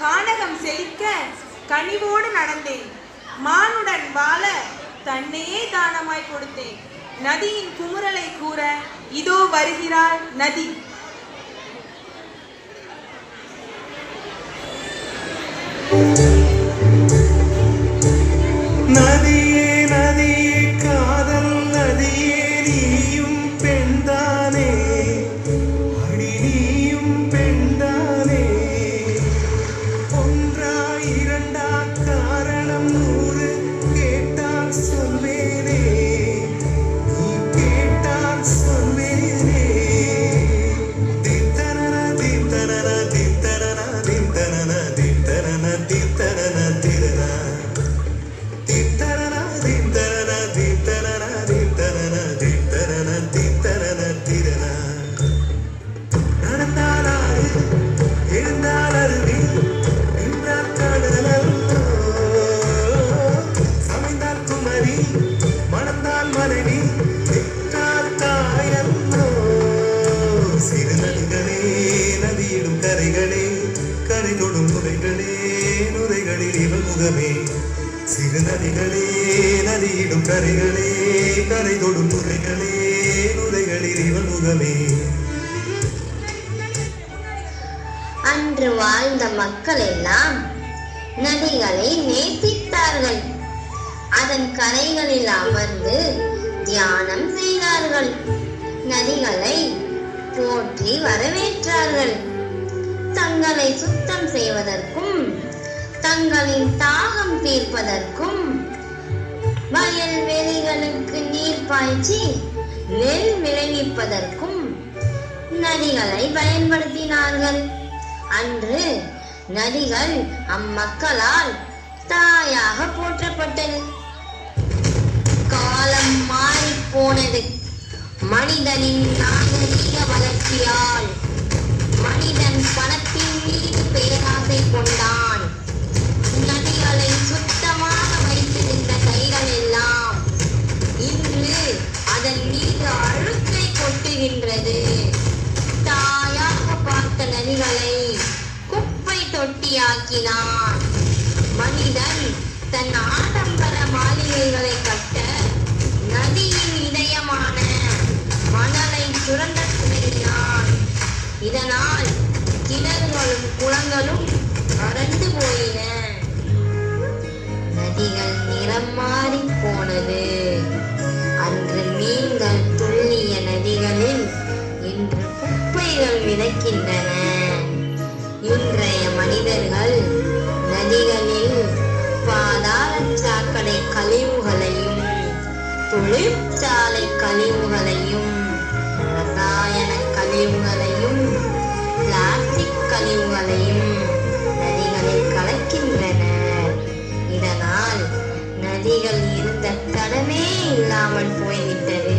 கானகம் செழிக்க கனிவோடு நடந்தேன். மானுடன் வாழ தன்னையே தானமாய் கொடுத்தேன். நதியின் குமுறலை கூற இதோ வருகிறாள் நதி. நதியே நதியே காதல் நதியே நீயும் பெண்தானே, அடி நீயும் பெண்தானே. ஒன்றா இரண்டா காரணம் 100 கேட்டால் சொல்வேனே, நீ கேட்டால் சொல்வேனே. தித்தனன தித்தனன தித்தனன தித்தனன தித்தனன தித்தனன திரனா சிறு நதிகளே நதியிடும் கரைகளே கரை தொடும் நுரைகளே நுரைகளில் இவள் முகமே. அன்று வாழ்ந்த மக்கள் எல்லாம் நதிகளை நேசித்தார்கள். அதன் கரைகளில் அமர்ந்து தியானம் செய்தார்கள். நதிகளை போற்றி வரவேற்றார்கள். தங்களை சுத்தம் செய்வதற்கும் தங்களின் தாகம் தீர்ப்பதற்கும் வயல் வெளிகளுக்கு நீர் பாய்ச்சி நெல் விளைவிப்பதற்கும் நதிகளை பயன்படுத்தினார்கள். அன்று நதிகள் அம்மக்களால் தாயாக போற்றப்பட்டது. காலம் மாறி போனது. மனிதனின் நாகரீக வளர்ச்சியால் மனிதன் பணத்தின் மீது பேராசை கொண்டான். நதிகளை சுத்தமாக வைத்திருந்த கைகள் எல்லாம் இன்று அதன் மீது அழுக்கை கொட்டுகின்றது. தாயாக பார்த்த நதிகளை குப்பை தொட்டியாக்கினான். மனிதன் தன் ஆடம்பர மாளிகைகளை கட்ட நதியின் இதயமான மணலை சுரண்ட துணினான். இதனால் கிணறுகளும் குளங்களும் வறண்டு போயின. நதிகள் நிறம் மாறி போனது. அன்று மீன்கள் துள்ளிய நதிகளில் இன்று குப்பைகள் மிதக்கின்றன. இன்றைய மனிதர்கள் நதிகளில் பாதாள சாக்கடை கழிவுகளையும் தொழிற்சாலை கழிவுகளையும் ரசாயன கழிவுகளையும் பிளாஸ்டிக் கழிவுகளையும் நதிகளில் கலக்கின்றனர். இதனால் நதிகள் இருந்த தடமே இல்லாமல் போய்விட்டது.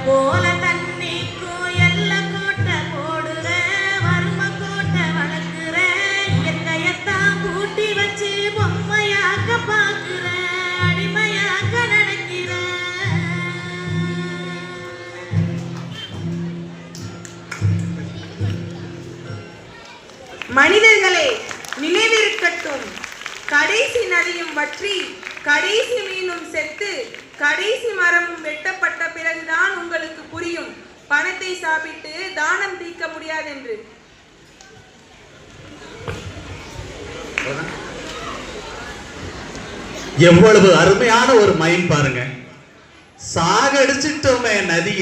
போல தண்ணிக்கும் எல்ல கோட்டை போடுற வறும கோட்டை வளர்க்குற இயற்கையத்தான் கூட்டி வச்சு பொம்மையாக்க பாக்குற அடிமையாக்க நினைக்கிற. மனிதர்களே நினைவிருக்கட்டும், கடைசி நதியும் வற்றி கடைசி மீனும் செத்து கடைசி மரமும் வெட்டப்பட்ட பிறகுதான் உங்களுக்கு புரியும் பணத்தை சாப்பிட்டு தானம் தீர்க்க முடியாதென்று. எவ்வளவு அருமையான ஒரு மைண்ட் பாருங்க. சாகடிச்சிட்டோமே நதியை.